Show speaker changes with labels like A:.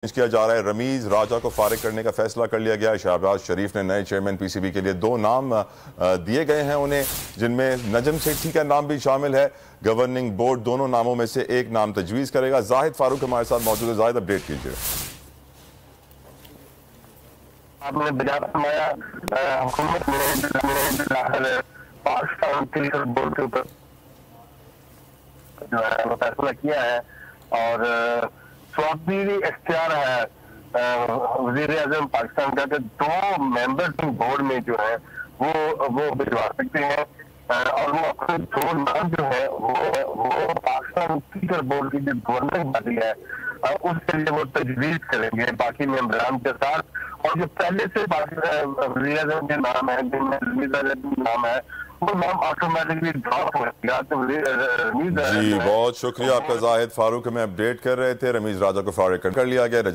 A: किया जा रहा है। रमीज राजा को फारिग करने का फैसला कर लिया गया है। शहबाज शरीफ ने नए चेयरमैन पीसीबी के लिए 2 नाम दिए गए हैं उन्हें, जिनमें नजम सेठी का नाम भी शामिल है। गवर्निंग बोर्ड दोनों नामों में से एक नाम तजवीज़ करेगा। जाहिद फारूक हमारे साथ मौजूद है। जाहिद, अपडेट कीजिए।
B: आपने हुकूमत ने पाकिस्तान क्रिकेट बोर्ड के ऊपर जो है वो फैसला किया है और स्वाबीरी इख्तियार है वज़ीर आज़म पाकिस्तान का कि 2 मेंबर्स बोर्ड में जो है वो भिजवा सकते हैं और वो अपने 2 नाम जो है वो पाकिस्तान क्रिकेट बोर्ड की जो गवर्निंग बॉडी है उसके लिए वो तजवीज़ करेंगे बाकी मेंबरान के साथ। और जो पहले से वज़ीर आज़म के नाम है, जिनमें रमीज नाम है, वो नाम ऑटोमेटिकली ड्रॉप हो गया। तो
A: जी, बहुत शुक्रिया आपका जाहिद फारूक, हमें अपडेट कर रहे थे। रमीज राजा को फारिग कर लिया गया।